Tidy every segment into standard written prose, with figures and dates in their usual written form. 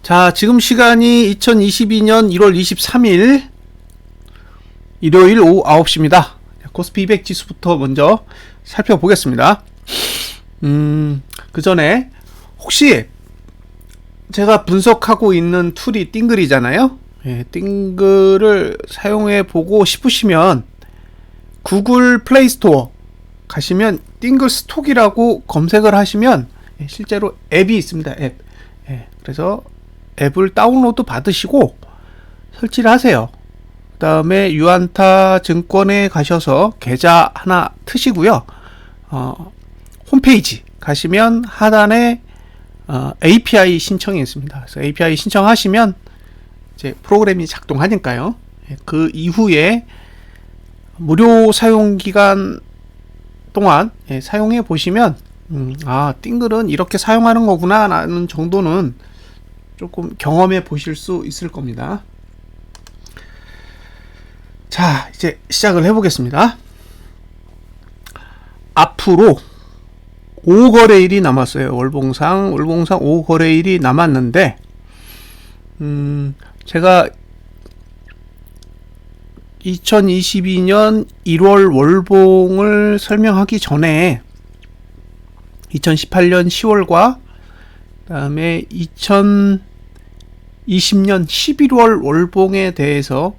자, 지금 시간이 2022년 1월 23일 일요일 오후 9시입니다. 코스피 200 지수부터 먼저 살펴보겠습니다. 그 전에 혹시 제가 분석하고 있는 툴이 띵글이잖아요. 예, 띵글을 사용해 보고 싶으시면 구글 플레이 스토어 가시면 띵글 스톡이라고 검색을 하시면 실제로 앱이 있습니다. 앱. 예, 그래서 앱을 다운로드 받으시고 설치를 하세요. 그 다음에 유안타 증권에 가셔서 계좌 하나 트시고요. 홈페이지 가시면 하단에 API 신청이 있습니다. 그래서 API 신청하시면 이제 프로그램이 작동하니까요. 그 이후에 무료 사용 기간 동안 사용해 보시면 띵글은 이렇게 사용하는 거구나 라는 정도는 조금 경험해 보실 수 있을 겁니다. 자, 이제 시작을 해 보겠습니다. 앞으로 5거래일이 남았어요. 월봉상 5거래일이 남았는데 제가 2022년 1월 월봉을 설명하기 전에 2018년 10월과 그 다음에 2020년 11월 월봉에 대해서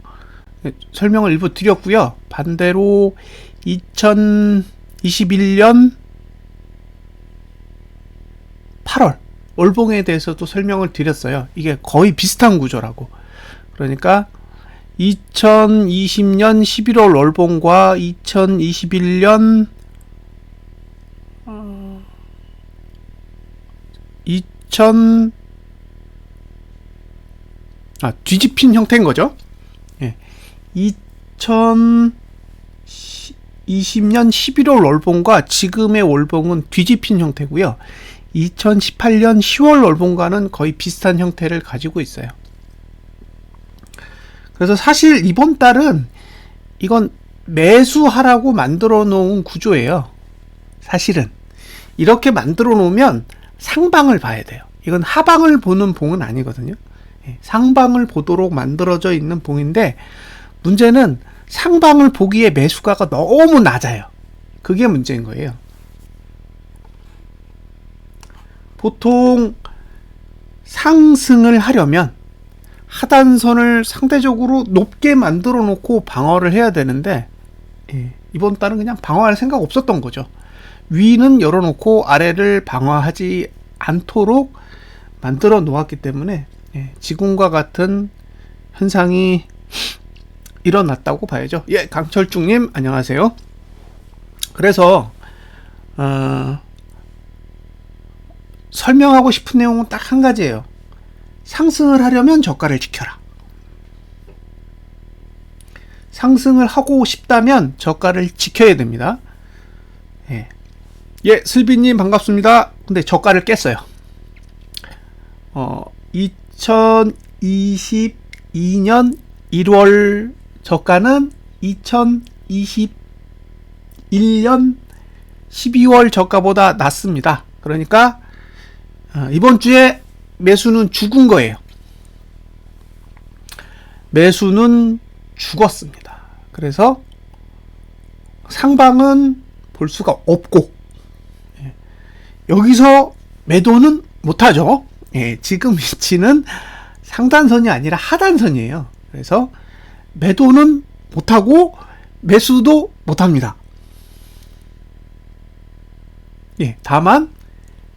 설명을 일부 드렸고요. 반대로 2021년 8월 월봉에 대해서도 설명을 드렸어요. 이게 거의 비슷한 구조라고. 그러니까 2020년 11월 월봉과 2021년 뒤집힌 형태인 거죠. 예. 2020년 11월 월봉과 지금의 월봉은 뒤집힌 형태고요. 2018년 10월 월봉과는 거의 비슷한 형태를 가지고 있어요. 그래서 사실 이번 달은 이건 매수하라고 만들어 놓은 구조예요. 사실은 이렇게 만들어 놓으면 상방을 봐야 돼요. 이건 하방을 보는 봉은 아니거든요. 상방을 보도록 만들어져 있는 봉인데 문제는 상방을 보기에 매수가가 너무 낮아요. 그게 문제인 거예요. 보통 상승을 하려면 하단선을 상대적으로 높게 만들어 놓고 방어를 해야 되는데 이번 달은 그냥 방어할 생각 없었던 거죠. 위는 열어놓고 아래를 방어하지 않도록 만들어 놓았기 때문에 지금과 같은 현상이 일어났다고 봐야죠. 예, 강철중님 안녕하세요. 그래서 설명하고 싶은 내용은 딱 한 가지예요. 상승을 하려면 저가를 지켜라. 상승을 하고 싶다면 저가를 지켜야 됩니다. 예, 슬비님 반갑습니다. 근데 저가를 깼어요. 2022년 1월 저가는 2021년 12월 저가보다 낮습니다. 그러니까 이번 주에 매수는 죽은 거예요. 매수는 죽었습니다. 그래서 상방은 볼 수가 없고 여기서 매도는 못하죠. 지금 위치는 상단선이 아니라 하단선이에요. 그래서 매도는 못하고 매수도 못합니다. 다만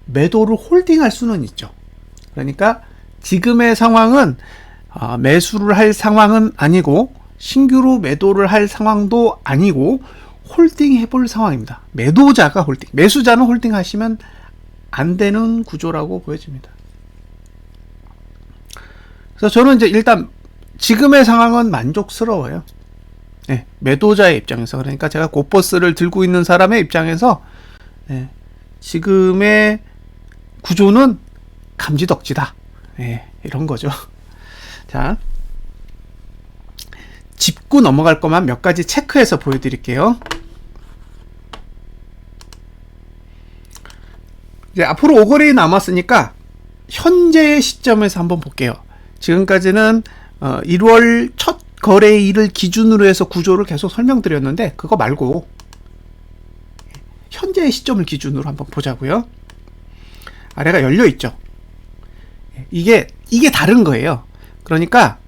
매도를 홀딩할 수는 있죠. 그러니까 지금의 상황은 매수를 할 상황은 아니고 신규로 매도를 할 상황도 아니고 홀딩 해볼 상황입니다. 매도자가 홀딩, 매수자는 홀딩 하시면 안 되는 구조라고 보여집니다. 그래서 저는 이제 일단 지금의 상황은 만족스러워요. 매도자의 입장에서. 그러니까 제가 고버스를 들고 있는 사람의 입장에서 지금의 구조는 감지덕지다. 이런 거죠. 자, 짚고 넘어갈 것만 몇 가지 체크해서 보여드릴게요. 이제 앞으로 5거래일이 남았으니까 현재 시점에서 한번 볼게요. 지금까지는 1월 첫 거래일을 기준으로 해서 구조를 계속 설명드렸는데 그거 말고 현재 시점을 기준으로 한번 보자고요. 아래가 열려 있죠. 이게 다른 거예요. 그러니까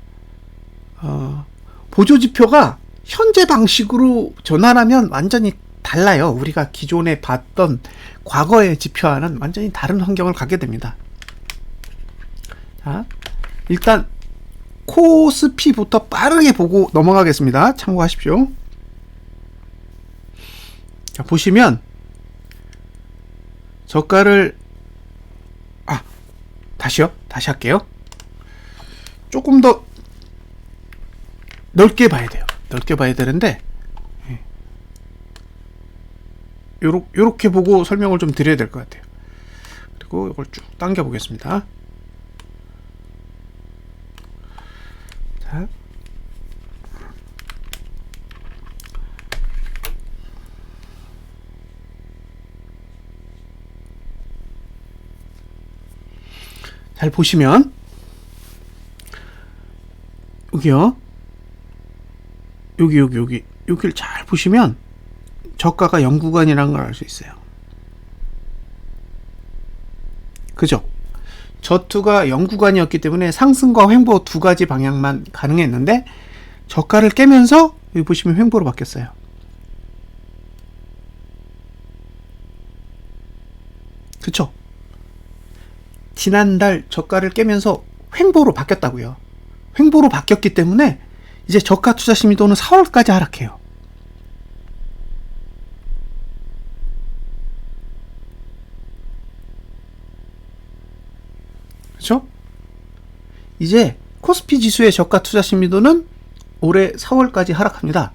보조지표가 현재 방식으로 전환하면 완전히 달라요. 우리가 기존에 봤던 과거의 지표와는 완전히 다른 환경을 갖게 됩니다. 자, 일단 코스피부터 빠르게 보고 넘어가겠습니다. 참고하십시오. 자, 보시면 저가를 다시 할게요. 조금 더 넓게 봐야 돼요. 넓게 봐야 되는데 요렇게 보고 설명을 좀 드려야 될 것 같아요. 그리고 이걸 쭉 당겨 보겠습니다. 자, 잘 보시면 여기요. 여기를 잘 보시면 저가가 0구간이라는 걸 알 수 있어요. 그죠? 저투가 0구간이었기 때문에 상승과 횡보 두 가지 방향만 가능했는데 저가를 깨면서 여기 보시면 횡보로 바뀌었어요. 그쵸? 지난달 저가를 깨면서 횡보로 바뀌었다고요. 횡보로 바뀌었기 때문에 이제 저가 투자 심리도는 4월까지 하락해요. 그렇죠? 이제 코스피 지수의 저가 투자 심리도는 올해 4월까지 하락합니다.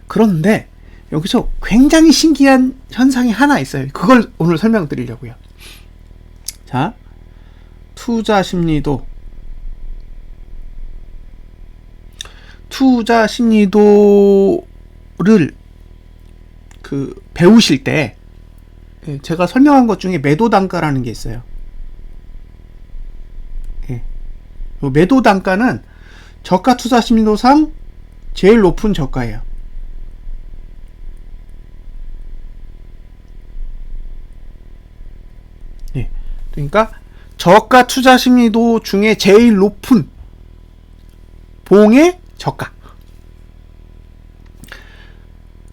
그런데 여기서 굉장히 신기한 현상이 하나 있어요. 그걸 오늘 설명드리려고요. 자, 투자 심리도를 배우실 때 제가 설명한 것 중에 매도 단가라는 게 있어요. 매도 단가는 저가 투자 심리도상 제일 높은 저가예요. 그러니까 저가 투자 심리도 중에 제일 높은 봉의 저가.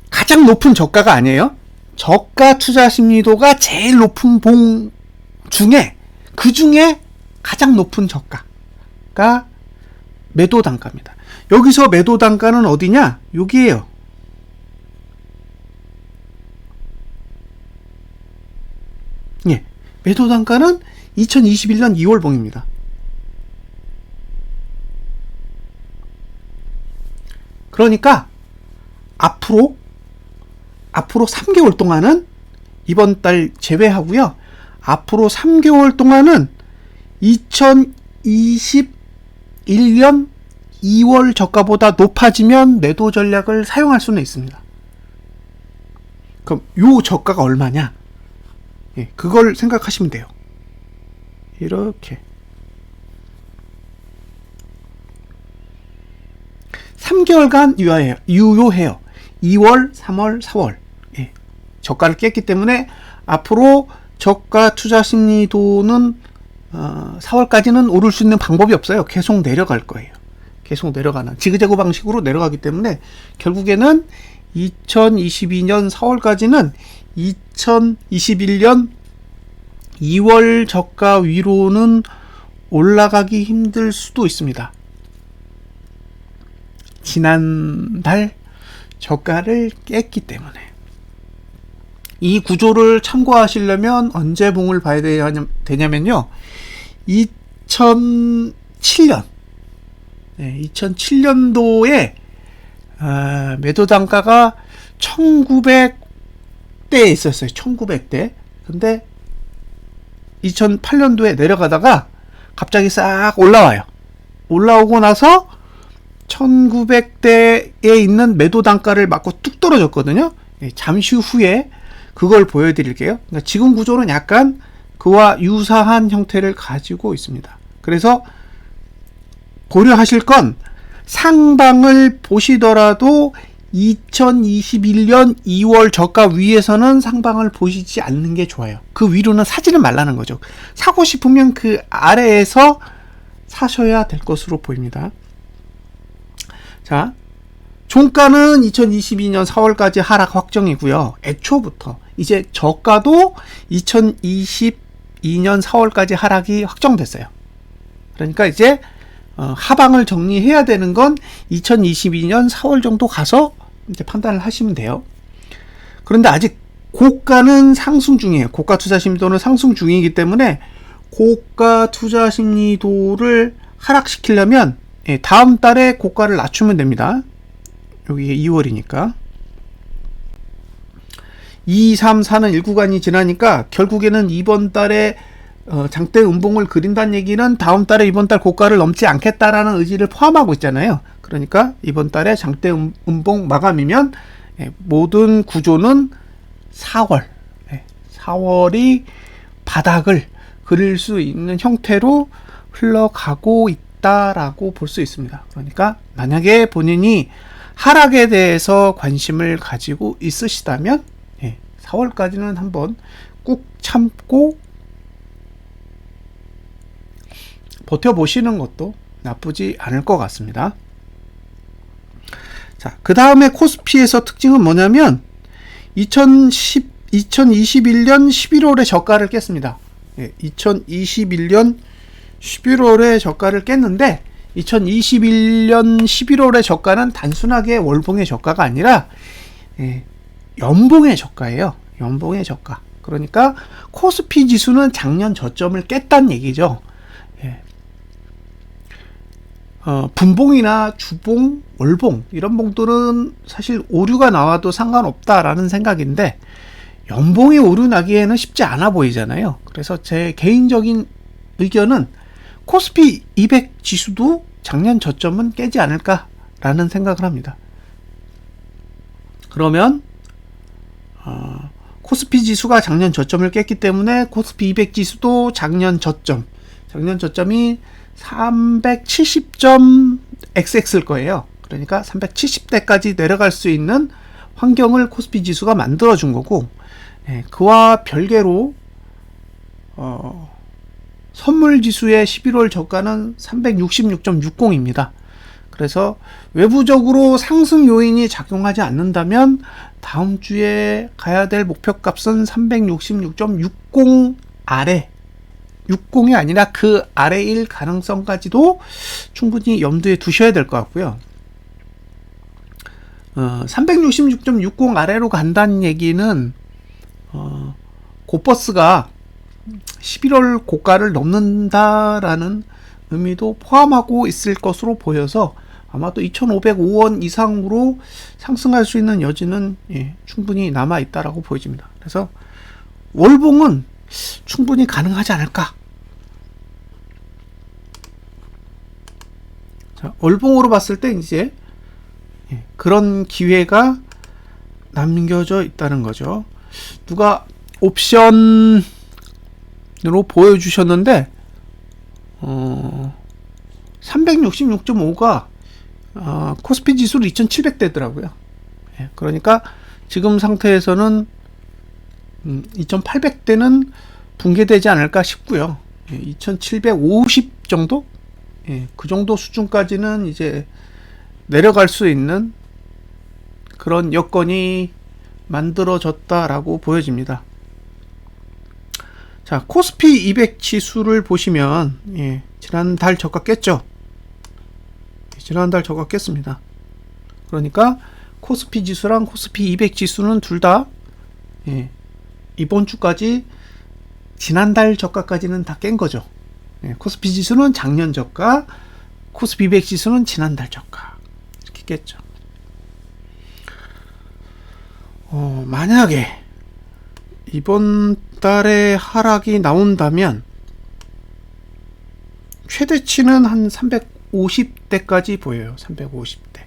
가장 높은 저가가 아니에요. 저가 투자 심리도가 제일 높은 봉 중에 그 중에 가장 높은 저가가 매도 단가입니다. 여기서 매도 단가는 어디냐? 여기에요. 예, 매도 단가는 2021년 2월 봉입니다. 그러니까 앞으로 3개월 동안은 이번 달 제외하고요. 앞으로 3개월 동안은 2021년 2월 저가보다 높아지면 매도 전략을 사용할 수는 있습니다. 그럼 요 저가가 얼마냐? 그걸 생각하시면 돼요. 이렇게 3개월간 유효해요. 2월, 3월, 4월 저가를 깼기 때문에 앞으로 저가 투자 심리도는 4월까지는 오를 수 있는 방법이 없어요. 계속 내려갈 거예요. 계속 내려가는 지그재그 방식으로 내려가기 때문에 결국에는 2022년 4월까지는 2021년 2월 저가 위로는 올라가기 힘들 수도 있습니다. 지난달 저가를 깼기 때문에. 이 구조를 참고하시려면 언제 봉을 봐야 되냐면요. 2007년 2007년도에 매도 단가가 1900대에 있었어요. 1900대. 근데 2008년도에 내려가다가 갑자기 싹 올라와요. 올라오고 나서 1900대에 있는 매도 단가를 맞고 뚝 떨어졌거든요. 잠시 후에 그걸 보여드릴게요. 그러니까 지금 구조는 약간 그와 유사한 형태를 가지고 있습니다. 그래서 고려하실 건 상방을 보시더라도 2021년 2월 저가 위에서는 상방을 보시지 않는 게 좋아요. 그 위로는 사지는 말라는 거죠. 사고 싶으면 그 아래에서 사셔야 될 것으로 보입니다. 자, 종가는 2022년 4월까지 하락 확정이고요. 애초부터 이제 저가도 2022년 4월까지 하락이 확정됐어요. 그러니까 이제 하방을 정리해야 되는 건 2022년 4월 정도 가서 이제 판단을 하시면 돼요. 그런데 아직 고가는 상승 중이에요. 고가 투자 심리도는 상승 중이기 때문에 고가 투자 심리도를 하락시키려면 다음 달에 고가를 낮추면 됩니다. 여기 2월이니까 2, 3, 4는 1구간이 지나니까 결국에는 이번 달에 장대 음봉을 그린다는 얘기는 다음 달에 이번 달 고가를 넘지 않겠다라는 의지를 포함하고 있잖아요. 그러니까 이번 달에 장대 음봉 마감이면 모든 구조는 4월이 바닥을 그릴 수 있는 형태로 흘러가고 있다라고 볼 수 있습니다. 그러니까 만약에 본인이 하락에 대해서 관심을 가지고 있으시다면 4월까지는 한번 꾹 참고 버텨보시는 것도 나쁘지 않을 것 같습니다. 자, 그 다음에 코스피에서 특징은 뭐냐면 2021년 11월에 저가를 깼습니다. 2021년 11월에 저가를 깼는데 2021년 11월의 저가는 단순하게 월봉의 저가가 아니라 연봉의 저가예요. 연봉의 저가. 그러니까 코스피 지수는 작년 저점을 깼다는 얘기죠. 분봉이나 주봉, 월봉 이런 봉들은 사실 오류가 나와도 상관없다라는 생각인데 연봉이 오류 나기에는 쉽지 않아 보이잖아요. 그래서 제 개인적인 의견은 코스피 200 지수도 작년 저점은 깨지 않을까라는 생각을 합니다. 그러면 코스피 지수가 작년 저점을 깼기 때문에 코스피 200 지수도 작년 저점이 370.xx일 거예요. 그러니까 370대까지 내려갈 수 있는 환경을 코스피 지수가 만들어준 거고, 그와 별개로 선물지수의 11월 저가는 366.60입니다. 그래서 외부적으로 상승 요인이 작용하지 않는다면 다음 주에 가야 될 목표값은 366.60 아래, 60이 아니라 그 아래일 가능성까지도 충분히 염두에 두셔야 될 것 같고요. 366.60 아래로 간다는 얘기는 고버스가 11월 고가를 넘는다라는 의미도 포함하고 있을 것으로 보여서 아마도 2,505원 이상으로 상승할 수 있는 여지는 충분히 남아 있다라고 보여집니다. 그래서 월봉은 충분히 가능하지 않을까. 자, 월봉으로 봤을 때 이제 그런 기회가 남겨져 있다는 거죠. 누가 옵션으로 보여주셨는데 366.5가 코스피 지수로 2700대더라고요. 그러니까 지금 상태에서는 2800대는 붕괴되지 않을까 싶고요. 2750 정도? 그 정도 수준까지는 이제 내려갈 수 있는 그런 여건이 만들어졌다라고 보여집니다. 자, 코스피 200 지수를 보시면 지난달 저가 깼죠. 지난달 저가 깼습니다. 그러니까 코스피 지수랑 코스피 200 지수는 둘 다 이번 주까지 지난달 저가까지는 다 깬 거죠. 코스피 지수는 작년 저가, 코스피 200 지수는 지난달 저가 이렇게 깼죠. 만약에 이번 달에 하락이 나온다면 최대치는 한 350대까지 보여요. 350대.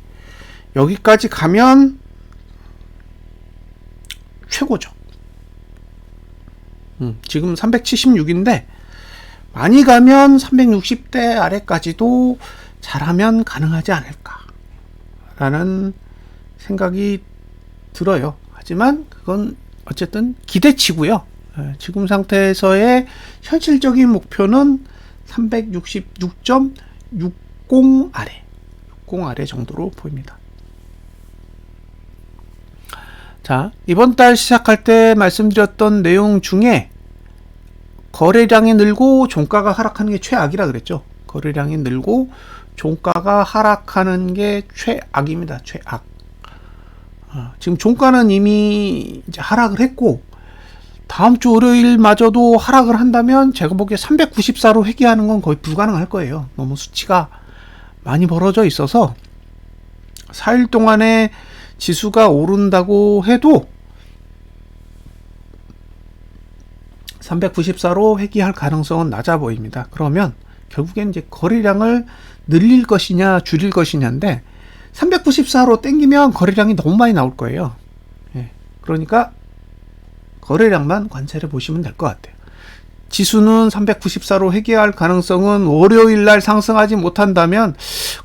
여기까지 가면 최고죠. 지금 376인데 많이 가면 360대 아래까지도 잘하면 가능하지 않을까라는 생각이 들어요. 하지만 그건 어쨌든 기대치고요. 지금 상태에서의 현실적인 목표는 366.60 아래, 60 아래 정도로 보입니다. 자, 이번 달 시작할 때 말씀드렸던 내용 중에 거래량이 늘고 종가가 하락하는 게 최악이라 그랬죠. 거래량이 늘고 종가가 하락하는 게 최악입니다. 최악. 지금 종가는 이미 이제 하락을 했고 다음 주 월요일마저도 하락을 한다면 제가 보기에 394로 회귀하는 건 거의 불가능할 거예요. 너무 수치가 많이 벌어져 있어서 4일 동안에 지수가 오른다고 해도 394로 회귀할 가능성은 낮아 보입니다. 그러면 결국엔 이제 거래량을 늘릴 것이냐 줄일 것이냐인데 394로 땡기면 거래량이 너무 많이 나올 거예요. 그러니까 거래량만 관찰해 보시면 될 것 같아요. 지수는 394로 회귀할 가능성은 월요일 날 상승하지 못한다면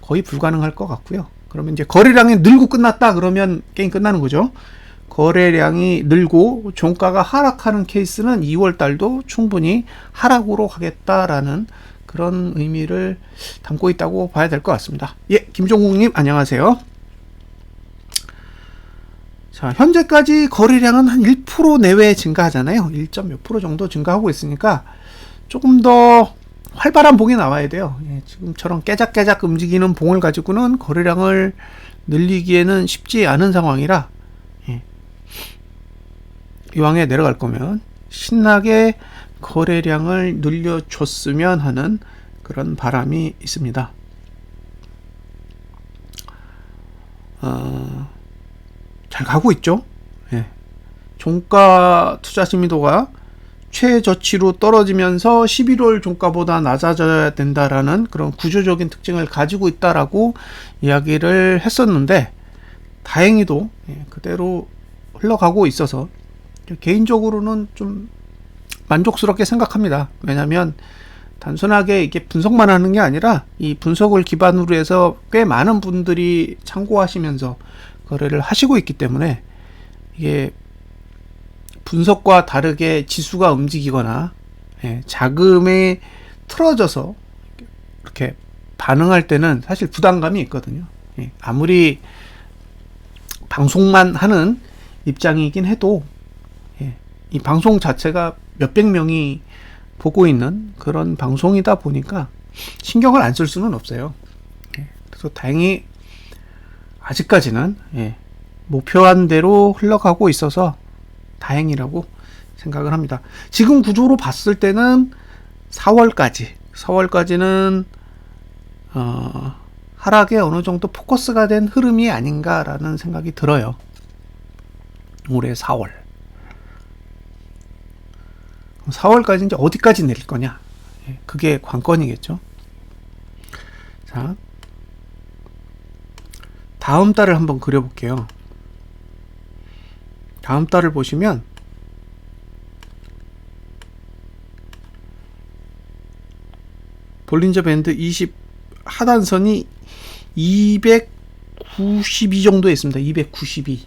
거의 불가능할 것 같고요. 그러면 이제 거래량이 늘고 끝났다 그러면 게임 끝나는 거죠. 거래량이 늘고 종가가 하락하는 케이스는 2월 달도 충분히 하락으로 가겠다라는 그런 의미를 담고 있다고 봐야 될 것 같습니다. 예, 김종국님 안녕하세요. 자, 현재까지 거래량은 한 1% 내외 증가하잖아요. 1점 몇 프로 정도 증가하고 있으니까 조금 더 활발한 봉이 나와야 돼요. 예, 지금처럼 깨작깨작 움직이는 봉을 가지고는 거래량을 늘리기에는 쉽지 않은 상황이라 이왕에 내려갈 거면 신나게 거래량을 늘려줬으면 하는 그런 바람이 있습니다. 잘 가고 있죠. 예. 종가 투자 심리도가 최저치로 떨어지면서 11월 종가보다 낮아져야 된다라는 그런 구조적인 특징을 가지고 있다라고 이야기를 했었는데 다행히도 그대로 흘러가고 있어서 개인적으로는 좀 만족스럽게 생각합니다. 왜냐하면 단순하게 이게 분석만 하는 게 아니라 이 분석을 기반으로 해서 꽤 많은 분들이 참고하시면서 거래를 하시고 있기 때문에 이게 분석과 다르게 지수가 움직이거나 자금에 틀어져서 이렇게 반응할 때는 사실 부담감이 있거든요. 아무리 방송만 하는 입장이긴 해도 이 방송 자체가 몇백 명이 보고 있는 그런 방송이다 보니까 신경을 안 쓸 수는 없어요. 그래서 다행히 아직까지는 목표한 대로 흘러가고 있어서 다행이라고 생각을 합니다. 지금 구조로 봤을 때는 4월까지는 하락에 어느 정도 포커스가 된 흐름이 아닌가라는 생각이 들어요. 올해 4월. 4월까지 이제 어디까지 내릴 거냐? 그게 관건이겠죠. 자, 다음 달을 한번 그려볼게요. 다음 달을 보시면 볼린저 밴드 20 하단선이 292 정도에 있습니다. 292.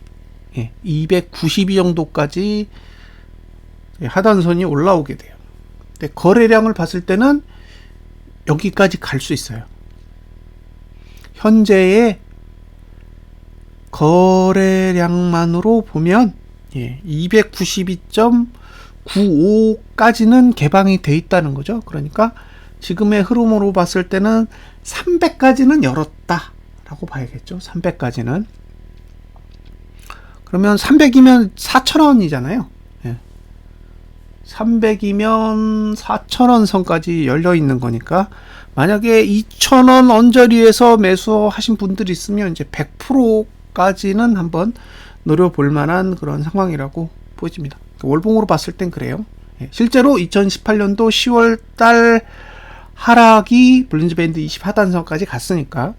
292 정도까지 하단선이 올라오게 돼요. 근데 거래량을 봤을 때는 여기까지 갈 수 있어요. 현재의 거래량만으로 보면 292.95까지는 개방이 돼 있다는 거죠. 그러니까 지금의 흐름으로 봤을 때는 300까지는 열었다 라고 봐야겠죠. 300까지는. 그러면 300이면 4,000원이잖아요. 300이면 4,000원 선까지 열려 있는 거니까 만약에 2,000원 언저리에서 매수하신 분들이 있으면 이제 100%까지는 한번 노려볼 만한 그런 상황이라고 보여집니다. 월봉으로 봤을 땐 그래요. 실제로 2018년도 10월 달 하락이 볼린저 밴드 20 하단선까지 갔으니까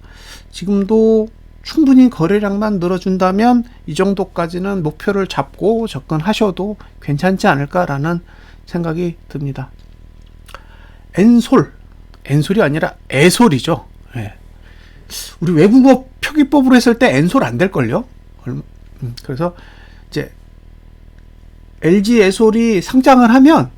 지금도 충분히 거래량만 늘어준다면 이 정도까지는 목표를 잡고 접근하셔도 괜찮지 않을까라는 생각이 듭니다. 엔솔이 아니라 애솔이죠. 예. 우리 외국어 표기법으로 했을 때 엔솔 안 될걸요? 그래서 이제 LG 애솔이 상장을 하면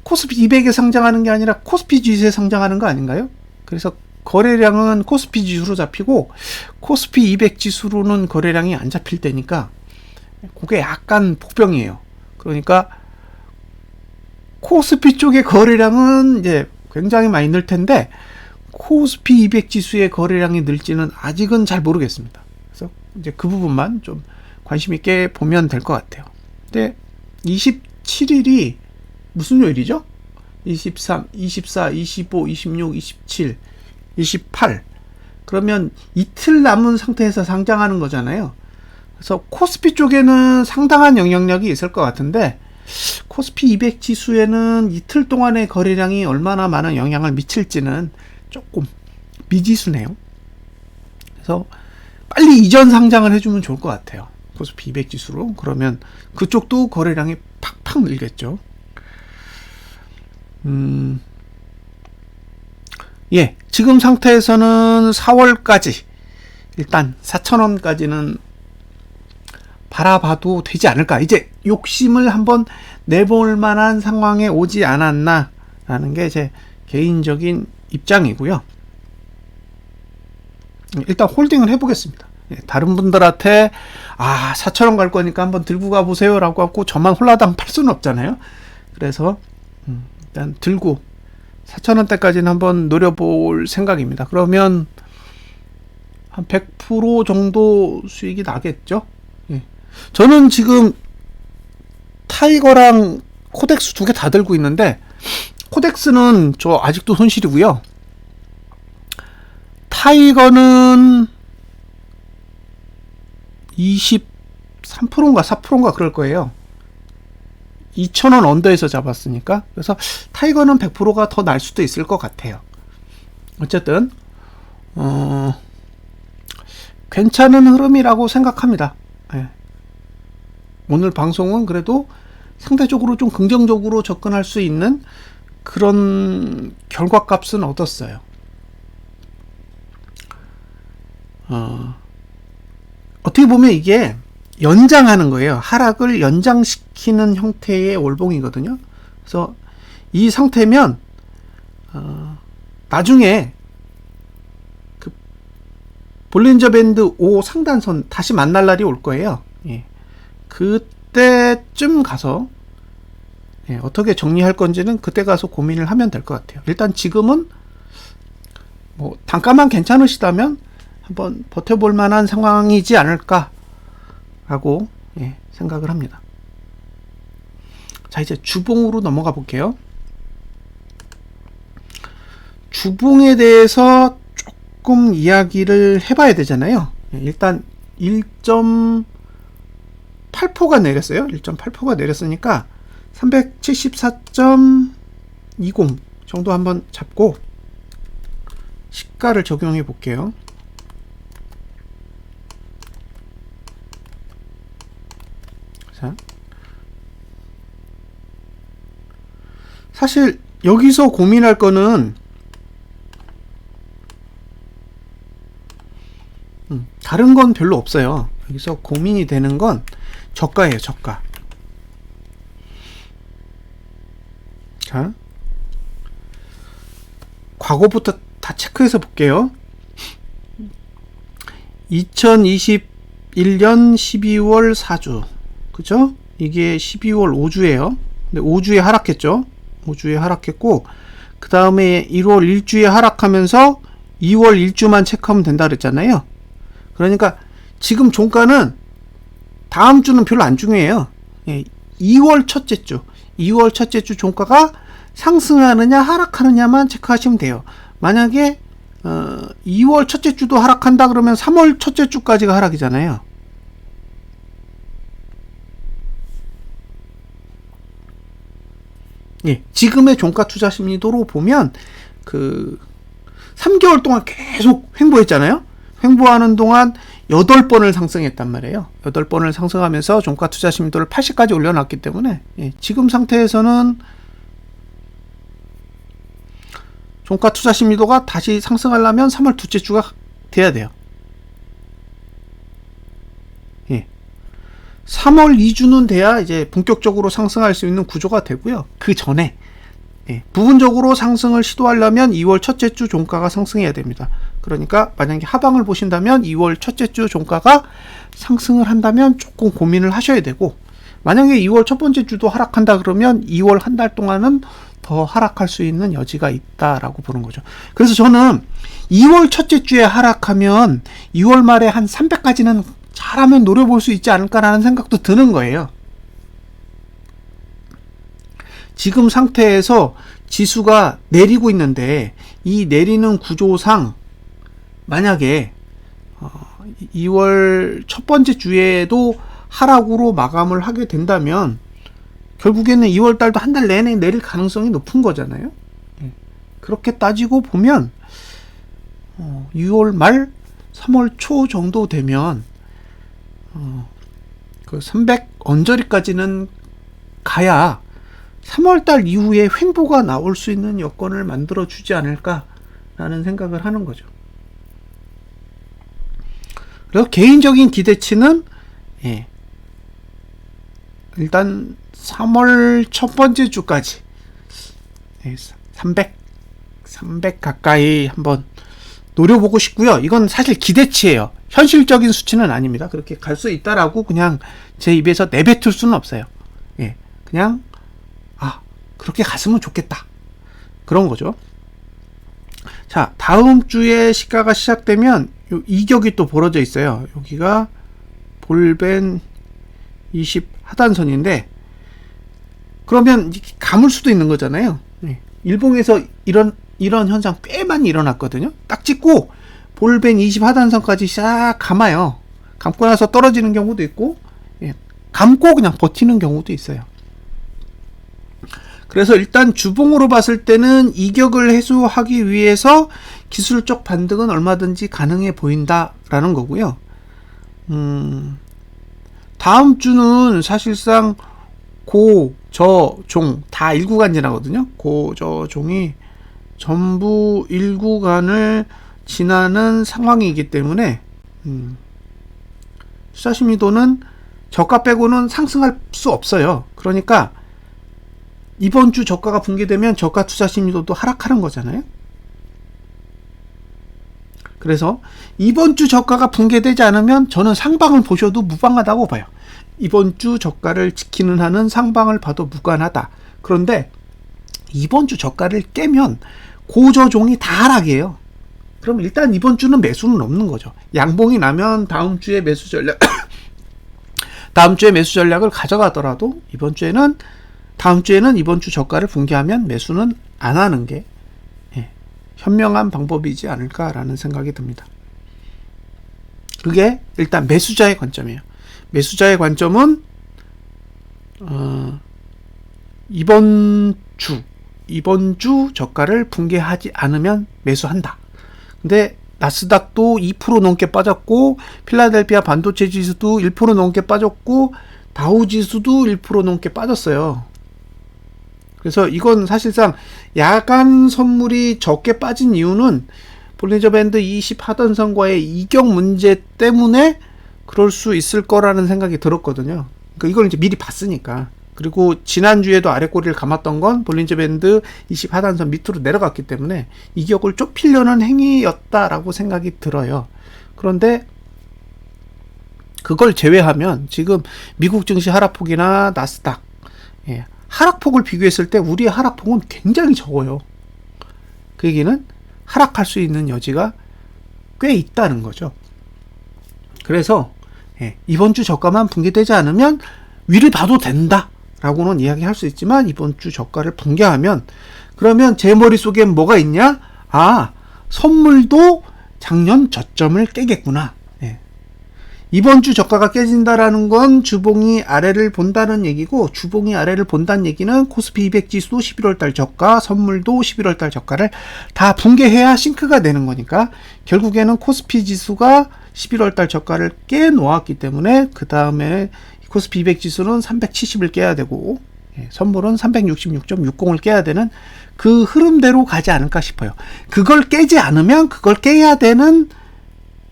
코스피 200에 상장하는 게 아니라 코스피 지수에 상장하는 거 아닌가요? 그래서 거래량은 코스피 지수로 잡히고 코스피 200 지수로는 거래량이 안 잡힐 때니까 그게 약간 복병이에요. 그러니까 코스피 쪽의 거래량은 이제 굉장히 많이 늘 텐데 코스피 200 지수의 거래량이 늘지는 아직은 잘 모르겠습니다. 그래서 이제 그 부분만 좀 관심 있게 보면 될 것 같아요. 근데 27일이 무슨 요일이죠? 23, 24, 25, 26, 27, 28. 그러면 이틀 남은 상태에서 상장하는 거잖아요. 그래서 코스피 쪽에는 상당한 영향력이 있을 것 같은데 코스피 200 지수에는 이틀 동안의 거래량이 얼마나 많은 영향을 미칠지는 조금 미지수네요. 그래서 빨리 이전 상장을 해주면 좋을 것 같아요. 코스피 200 지수로. 그러면 그쪽도 거래량이 팍팍 늘겠죠. 예, 지금 상태에서는 4월까지 일단 4,000원까지는 바라봐도 되지 않을까. 이제 욕심을 한번 내볼 만한 상황에 오지 않았나 라는 게 제 개인적인 입장이고요. 일단 홀딩을 해보겠습니다. 다른 분들한테 4,000원 갈 거니까 한번 들고 가보세요 라고 하고 저만 홀라당 팔 수는 없잖아요. 그래서 일단 들고 4,000원대까지는 한번 노려볼 생각입니다. 그러면 한 100% 정도 수익이 나겠죠. 예. 저는 지금 타이거랑 코덱스 두 개 다 들고 있는데 코덱스는 저 아직도 손실이고요. 타이거는 23%인가 4%인가 그럴 거예요. 2,000원 언더에서 잡았으니까. 그래서 타이거는 100%가 더 날 수도 있을 것 같아요. 어쨌든 괜찮은 흐름이라고 생각합니다. 예. 오늘 방송은 그래도 상대적으로 좀 긍정적으로 접근할 수 있는 그런 결과값은 얻었어요. 어떻게 보면 이게 연장하는 거예요. 하락을 연장시키는 형태의 월봉이거든요. 그래서 이 상태면 나중에 그 볼린저 밴드 5 상단선 다시 만날 날이 올 거예요. 예. 그때쯤 가서 어떻게 정리할 건지는 그때 가서 고민을 하면 될 것 같아요. 일단 지금은 뭐 단가만 괜찮으시다면 한번 버텨볼 만한 상황이지 않을까 라고 생각을 합니다. 자, 이제 주봉으로 넘어가 볼게요. 주봉에 대해서 조금 이야기를 해봐야 되잖아요. 일단 1.8%가 내렸어요. 1.8%가 내렸으니까 374.20 정도 한번 잡고 시가를 적용해 볼게요. 자, 사실 여기서 고민할 거는 다른 건 별로 없어요. 여기서 고민이 되는 건 저가예요. 저가. 자, 과거부터 다 체크해서 볼게요. 2021년 12월 4주 그죠? 이게 12월 5주예요. 근데 5주에 하락했죠. 5주에 하락했고 그 다음에 1월 1주에 하락하면서 2월 1주만 체크하면 된다 그랬잖아요. 그러니까 지금 종가는 다음 주는 별로 안 중요해요. 2월 첫째 주 2월 첫째 주 종가가 상승하느냐 하락하느냐만 체크하시면 돼요. 만약에 2월 첫째 주도 하락한다 그러면 3월 첫째 주까지가 하락이잖아요. 예, 지금의 종가 투자 심리도로 보면 그 3개월 동안 계속 횡보했잖아요. 횡보하는 동안 8번을 상승했단 말이에요. 8번을 상승하면서 종가 투자 심리도를 80까지 올려놨기 때문에 지금 상태에서는 종가 투자 심리도가 다시 상승하려면 3월 둘째 주가 돼야 돼요. 예. 3월 2주는 돼야 이제 본격적으로 상승할 수 있는 구조가 되고요. 그 전에 부분적으로 상승을 시도하려면 2월 첫째 주 종가가 상승해야 됩니다. 그러니까 만약에 하방을 보신다면 2월 첫째 주 종가가 상승을 한다면 조금 고민을 하셔야 되고, 만약에 2월 첫 번째 주도 하락한다 그러면 2월 한 달 동안은 더 하락할 수 있는 여지가 있다라고 보는 거죠. 그래서 저는 2월 첫째 주에 하락하면 2월 말에 한 300까지는 잘하면 노려볼 수 있지 않을까라는 생각도 드는 거예요. 지금 상태에서 지수가 내리고 있는데 이 내리는 구조상 만약에 2월 첫 번째 주에도 하락으로 마감을 하게 된다면 결국에는 2월 달도 한 달 내내 내릴 가능성이 높은 거잖아요. 그렇게 따지고 보면 6월 말 3월 초 정도 되면 그 300 언저리까지는 가야 3월달 이후에 횡보가 나올 수 있는 여건을 만들어 주지 않을까라는 생각을 하는 거죠. 그래서 개인적인 기대치는 일단 3월 첫 번째 주까지 300 가까이 한번 노려보고 싶고요. 이건 사실 기대치예요. 현실적인 수치는 아닙니다. 그렇게 갈 수 있다라고 그냥 제 입에서 내뱉을 수는 없어요. 그냥 그렇게 갔으면 좋겠다, 그런 거죠. 자, 다음 주에 시가가 시작되면 요 이격이 또 벌어져 있어요. 여기가 볼벤 20 하단선인데, 그러면 감을 수도 있는 거잖아요. 일봉에서 이런 현상 꽤 많이 일어났거든요. 딱 찍고 볼벤 20 하단선까지 싹 감아요. 감고 나서 떨어지는 경우도 있고, 감고 그냥 버티는 경우도 있어요. 그래서 일단 주봉으로 봤을 때는 이격을 해소하기 위해서 기술적 반등은 얼마든지 가능해 보인다라는 거고요. 다음 주는 사실상 고, 저, 종 다 1구간 지나거든요. 고, 저, 종이 전부 1구간을 지나는 상황이기 때문에 투자심리도는 저가 빼고는 상승할 수 없어요. 그러니까 이번 주 저가가 붕괴되면 저가 투자심리도도 하락하는 거잖아요. 그래서 이번 주 저가가 붕괴되지 않으면 저는 상방을 보셔도 무방하다고 봐요. 이번 주 저가를 지키는 한은 상방을 봐도 무관하다. 그런데 이번 주 저가를 깨면 고저종이 다 하락이에요. 그럼 일단 이번 주는 매수는 없는 거죠. 양봉이 나면 다음 주에 매수 전략 을 가져가더라도 다음 주에는 이번 주 저가를 붕괴하면 매수는 안 하는 게 현명한 방법이지 않을까라는 생각이 듭니다. 그게 일단 매수자의 관점이에요. 매수자의 관점은 이번 주 저가를 붕괴하지 않으면 매수한다. 근데 나스닥도 2% 넘게 빠졌고, 필라델피아 반도체 지수도 1% 넘게 빠졌고, 다우 지수도 1% 넘게 빠졌어요. 그래서 이건 사실상 야간 선물이 적게 빠진 이유는 볼린저 밴드 20 하단선과의 이격 문제 때문에 그럴 수 있을 거라는 생각이 들었거든요. 그러니까 이걸 이제 미리 봤으니까. 그리고 지난주에도 아랫꼬리를 감았던 건 볼린저 밴드 20 하단선 밑으로 내려갔기 때문에 이격을 좁히려는 행위였다라고 생각이 들어요. 그런데 그걸 제외하면 지금 미국 증시 하락폭이나 나스닥 하락폭을 비교했을 때 우리의 하락폭은 굉장히 적어요. 그 얘기는 하락할 수 있는 여지가 꽤 있다는 거죠. 그래서 이번 주 저가만 붕괴되지 않으면 위를 봐도 된다 라고는 이야기할 수 있지만, 이번 주 저가를 붕괴하면 그러면 제 머릿속에 뭐가 있냐? 선물도 작년 저점을 깨겠구나. 이번 주 저가가 깨진다라는 건 주봉이 아래를 본다는 얘기고, 주봉이 아래를 본다는 얘기는 코스피 200 지수도 11월달 저가, 선물도 11월달 저가를 다 붕괴해야 싱크가 되는 거니까, 결국에는 코스피 지수가 11월달 저가를 깨놓았기 때문에 그 다음에 코스피 200 지수는 370을 깨야 되고, 선물은 366.60을 깨야 되는 그 흐름대로 가지 않을까 싶어요. 그걸 깨지 않으면 그걸 깨야 되는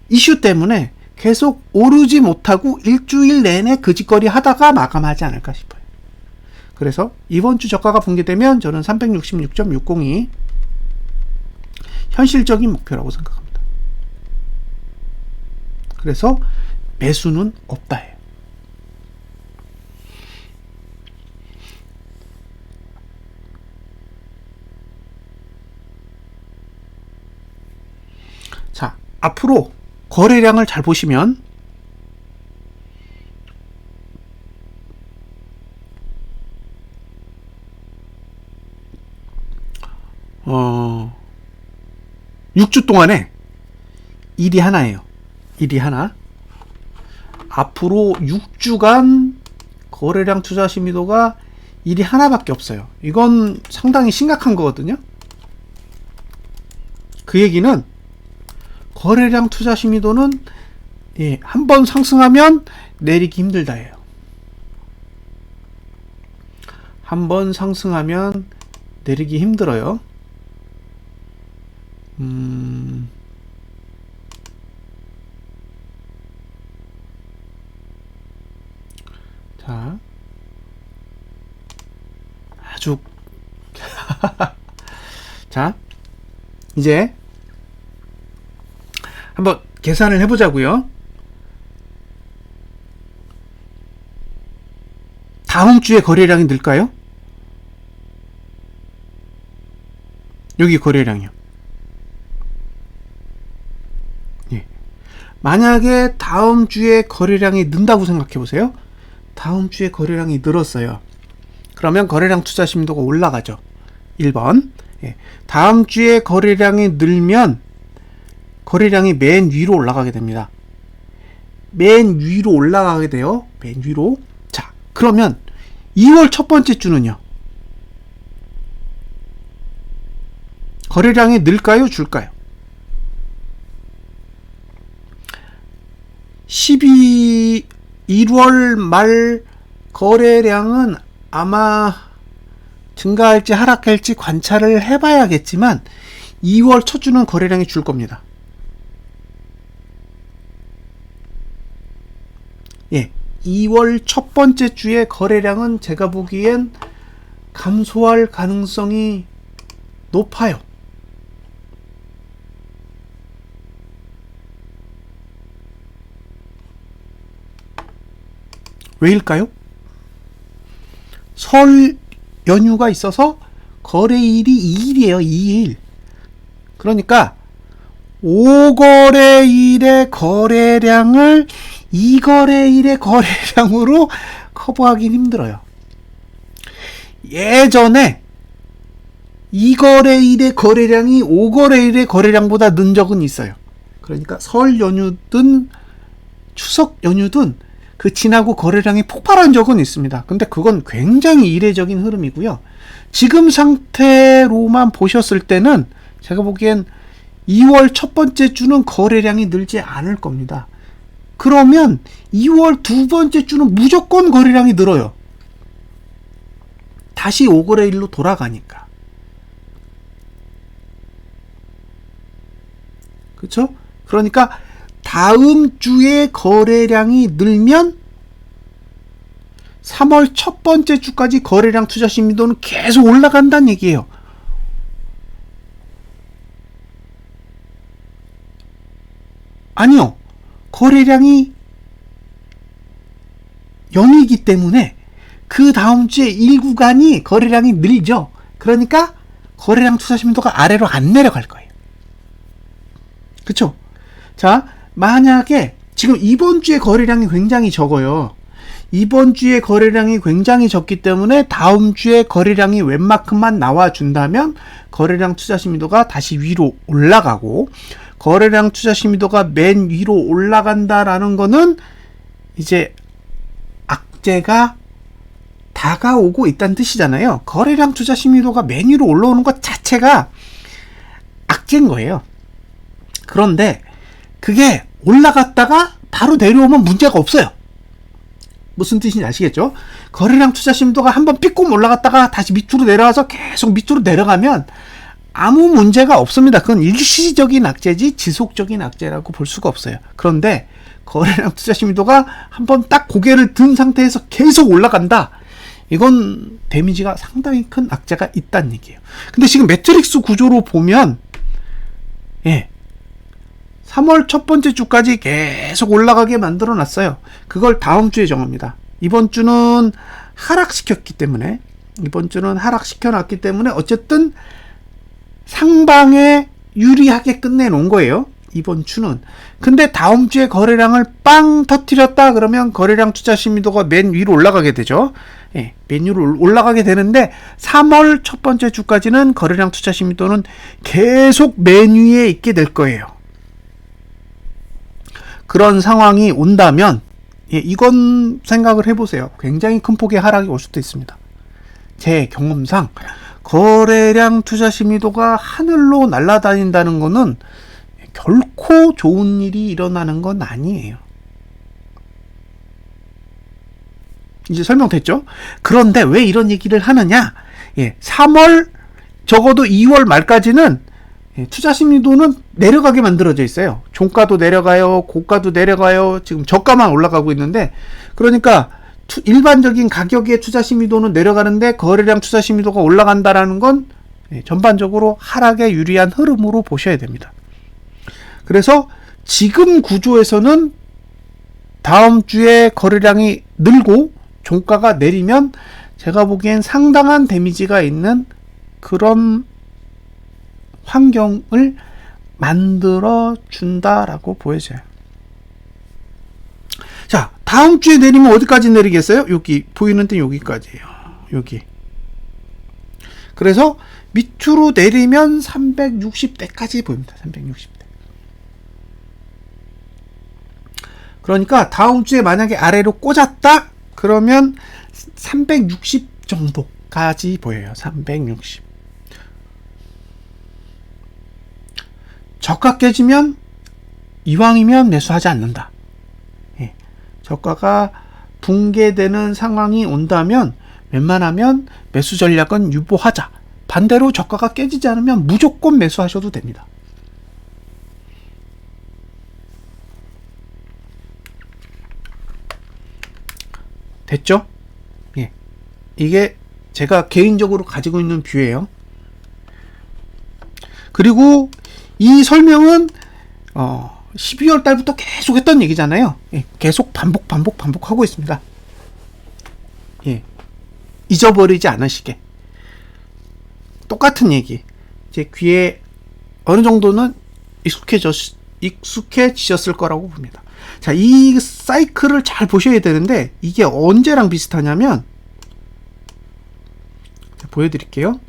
이슈 때문에 계속 오르지 못하고 일주일 내내 그 짓거리 하다가 마감하지 않을까 싶어요. 그래서 이번 주 저가가 붕괴되면 저는 366.60이 현실적인 목표라고 생각합니다. 그래서 매수는 없다예요. 자, 앞으로 거래량을 잘 보시면 6주 동안에 일이 하나예요. 일이 하나. 앞으로 6주간 거래량 투자 심의도가 일이 하나밖에 없어요. 이건 상당히 심각한 거거든요. 그 얘기는 거래량 투자 심의도는 한번 상승하면 내리기 힘들다예요. 한번 상승하면 내리기 힘들어요. 자, 아주 자, 이제 한번 계산을 해보자고요. 다음 주에 거래량이 늘까요? 여기 거래량이요. 만약에 다음 주에 거래량이 는다고 생각해 보세요. 다음 주에 거래량이 늘었어요. 그러면 거래량 투자 심도가 올라가죠. 1번. 다음 주에 거래량이 늘면 거래량이 맨 위로 올라가게 됩니다. 맨 위로 올라가게 돼요. 맨 위로. 자, 그러면 2월 첫 번째 주는요. 거래량이 늘까요? 줄까요? 1월 말 거래량은 아마 증가할지 하락할지 관찰을 해봐야겠지만 2월 첫 주는 거래량이 줄 겁니다. 2월 첫 번째 주의 거래량은 제가 보기엔 감소할 가능성이 높아요. 왜일까요? 설 연휴가 있어서 거래일이 2일이에요. 2일. 그러니까 5거래일의 거래량을 2거래일의 거래량으로 커버하긴 힘들어요. 예전에 2거래일의 거래량이 5거래일의 거래량보다 는 적은 있어요. 그러니까 설 연휴든 추석 연휴든 그 지나고 거래량이 폭발한 적은 있습니다. 근데 그건 굉장히 이례적인 흐름이고요. 지금 상태로만 보셨을 때는 제가 보기엔 2월 첫 번째 주는 거래량이 늘지 않을 겁니다. 그러면 2월 두 번째 주는 무조건 거래량이 늘어요. 다시 5거래일로 돌아가니까. 그렇죠? 그러니까 다음 주에 거래량이 늘면 3월 첫 번째 주까지 거래량 투자 심리도는 계속 올라간다는 얘기예요. 아니요. 거래량이 0이기 때문에 그 다음 주에 일구간이 거래량이 늘죠. 그러니까 거래량 투자 심리도가 아래로 안 내려갈 거예요. 그쵸? 자, 만약에 지금 이번 주에 거래량이 굉장히 적어요. 이번 주에 거래량이 굉장히 적기 때문에 다음 주에 거래량이 웬만큼만 나와준다면 거래량 투자 심리도가 다시 위로 올라가고, 거래량 투자 심리도가 맨 위로 올라간다라는 거는 이제 악재가 다가오고 있다는 뜻이잖아요. 거래량 투자 심리도가 맨 위로 올라오는 것 자체가 악재인 거예요. 그런데 그게 올라갔다가 바로 내려오면 문제가 없어요. 무슨 뜻인지 아시겠죠? 거래량 투자 심도가 한번 삐끔 올라갔다가 다시 밑으로 내려와서 계속 밑으로 내려가면 아무 문제가 없습니다. 그건 일시적인 악재지 지속적인 악재라고 볼 수가 없어요. 그런데 거래량 투자 심도가 한번 딱 고개를 든 상태에서 계속 올라간다. 이건 데미지가 상당히 큰 악재가 있다는 얘기예요. 근데 지금 매트릭스 구조로 보면 3월 첫 번째 주까지 계속 올라가게 만들어 놨어요. 그걸 다음 주에 정합니다. 이번 주는 하락시켰기 때문에 어쨌든 상방에 유리하게 끝내놓은 거예요. 이번 주는. 근데 다음 주에 거래량을 빵 터뜨렸다 그러면 거래량 투자 심도가 맨 위로 올라가게 되죠. 맨 위로 올라가게 되는데 3월 첫 번째 주까지는 거래량 투자 심도는 계속 맨 위에 있게 될 거예요. 그런 상황이 온다면 이건 생각을 해보세요. 굉장히 큰 폭의 하락이 올 수도 있습니다. 제 경험상 거래량 투자 심리도가 하늘로 날아다닌다는 거는 결코 좋은 일이 일어나는 건 아니에요. 이제 설명됐죠? 그런데 왜 이런 얘기를 하느냐? 3월 적어도 2월 말까지는 투자 심리도는 내려가게 만들어져 있어요. 종가도 내려가요, 고가도 내려가요. 지금 저가만 올라가고 있는데, 그러니까 일반적인 가격의 투자 심리도는 내려가는데 거래량 투자 심리도가 올라간다라는 건 전반적으로 하락에 유리한 흐름으로 보셔야 됩니다. 그래서 지금 구조에서는 다음 주에 거래량이 늘고 종가가 내리면 제가 보기엔 상당한 데미지가 있는 그런 환경을 만들어 준다라고 보여져요. 자, 다음 주에 내리면 어디까지 내리겠어요? 여기 보이는 데는 여기까지예요. 여기. 그래서 밑으로 내리면 360대까지 보입니다. 360대. 그러니까 다음 주에 만약에 아래로 꽂았다 그러면 360 정도까지 보여요. 360. 저가 깨지면 이왕이면 매수하지 않는다. 저가가 붕괴되는 상황이 온다면 웬만하면 매수 전략은 유보하자. 반대로 저가가 깨지지 않으면 무조건 매수하셔도 됩니다. 됐죠? 이게 제가 개인적으로 가지고 있는 뷰예요. 그리고 이 설명은 12월 달부터 계속 했던 얘기잖아요. 계속 반복하고 있습니다. 잊어버리지 않으시게. 똑같은 얘기. 제 귀에 어느 정도는 익숙해지셨을 거라고 봅니다. 자, 이 사이클을 잘 보셔야 되는데 이게 언제랑 비슷하냐면 보여드릴게요.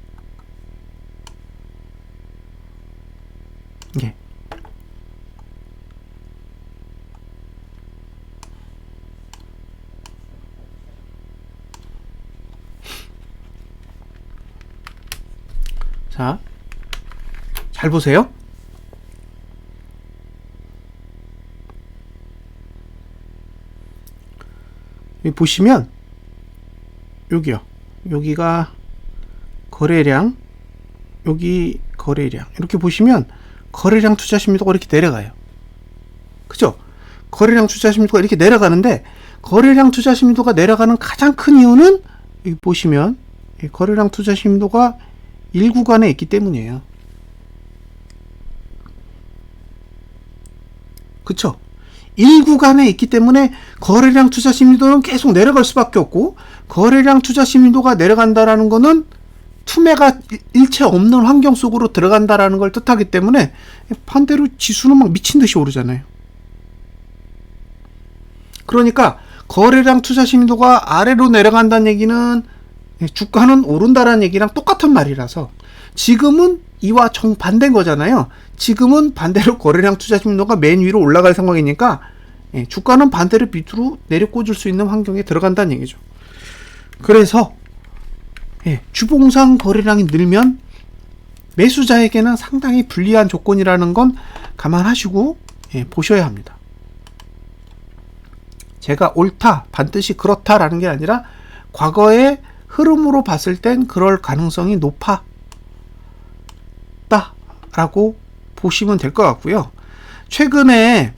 자, 잘 보세요. 여기 보시면 여기요. 여기가 거래량, 여기 거래량. 이렇게 보시면 거래량 투자 심리도가 이렇게 내려가요. 그죠? 거래량 투자 심리도가 이렇게 내려가는데 거래량 투자 심리도가 내려가는 가장 큰 이유는 여기 보시면 거래량 투자 심리도가 1구간에 있기 때문이에요. 그쵸? 1구간에 있기 때문에 거래량 투자 심리도는 계속 내려갈 수밖에 없고 거래량 투자 심리도가 내려간다라는 거는 투매가 일체 없는 환경 속으로 들어간다라는 걸 뜻하기 때문에 반대로 지수는 막 미친 듯이 오르잖아요. 그러니까 거래량 투자 심리도가 아래로 내려간다는 얘기는 주가는 오른다라는 얘기랑 똑같은 말이라서 지금은 이와 정반대인 거잖아요. 지금은 반대로 거래량 투자 심리도가 맨 위로 올라갈 상황이니까 주가는 반대로 밑으로 내려꽂을 수 있는 환경에 들어간다는 얘기죠. 그래서 주봉상 거래량이 늘면 매수자에게는 상당히 불리한 조건이라는 건 감안하시고 보셔야 합니다. 제가 옳다, 반드시 그렇다라는 게 아니라 과거의 흐름으로 봤을 땐 그럴 가능성이 높았다라고 보시면 될 것 같고요. 최근에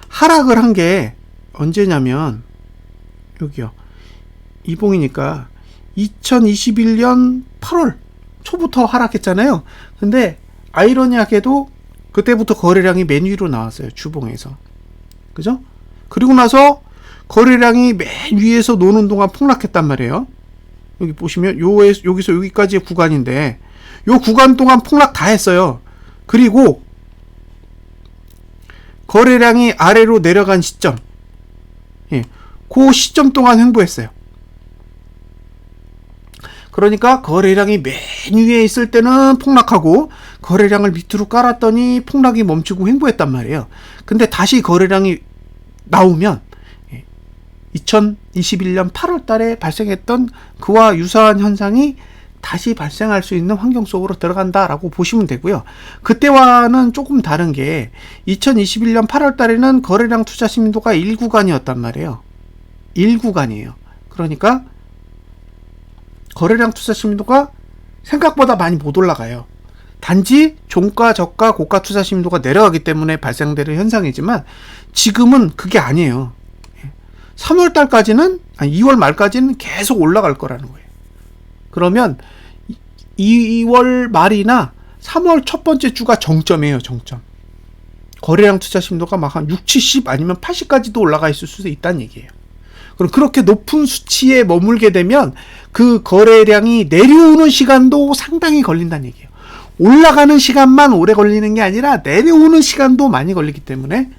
하락을 한 게 언제냐면 여기요. 이봉이니까 2021년 8월 초부터 하락했잖아요. 근데 아이러니하게도 그때부터 거래량이 맨 위로 나왔어요. 주봉에서. 그죠? 그리고 나서 거래량이 맨 위에서 노는 동안 폭락했단 말이에요. 여기 보시면 여기서 여기까지의 구간인데 요 구간 동안 폭락 다 했어요. 그리고 거래량이 아래로 내려간 시점, 그 시점 동안 횡보했어요. 그러니까 거래량이 맨 위에 있을 때는 폭락하고 거래량을 밑으로 깔았더니 폭락이 멈추고 횡보했단 말이에요. 근데 다시 거래량이 나오면 2021년 8월 달에 발생했던 그와 유사한 현상이 다시 발생할 수 있는 환경 속으로 들어간다라고 보시면 되고요. 그때와는 조금 다른 게 2021년 8월 달에는 거래량 투자 심도가 1구간이었단 말이에요. 1구간이에요. 그러니까 거래량 투자 심도가 생각보다 많이 못 올라가요. 단지 종가, 저가, 고가 투자 심도가 내려가기 때문에 발생되는 현상이지만 지금은 그게 아니에요. 3월 달까지는, 아니 2월 말까지는 계속 올라갈 거라는 거예요. 그러면 2월 말이나 3월 첫 번째 주가 정점이에요, 정점. 거래량 투자 심도가 막 한 6, 70 아니면 80까지도 올라가 있을 수도 있다는 얘기예요. 그럼 그렇게 높은 수치에 머물게 되면 그 거래량이 내려오는 시간도 상당히 걸린다는 얘기예요. 올라가는 시간만 오래 걸리는 게 아니라 내려오는 시간도 많이 걸리기 때문에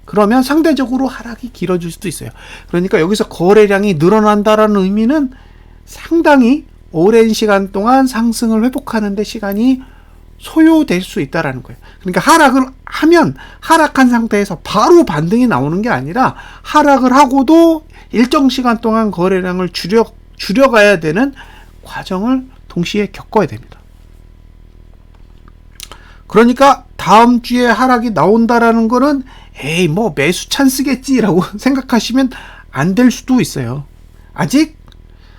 그러면 상대적으로 하락이 길어질 수도 있어요. 그러니까 여기서 거래량이 늘어난다라는 의미는 상당히 오랜 시간 동안 상승을 회복하는 데 시간이 소요될 수 있다라는 거예요. 그러니까 하락을 하면 하락한 상태에서 바로 반등이 나오는 게 아니라 하락을 하고도 일정 시간 동안 거래량을 줄여가야 되는 과정을 동시에 겪어야 됩니다. 그러니까 다음 주에 하락이 나온다라는 거는 에이 뭐 매수 찬스겠지라고 생각하시면 안 될 수도 있어요. 아직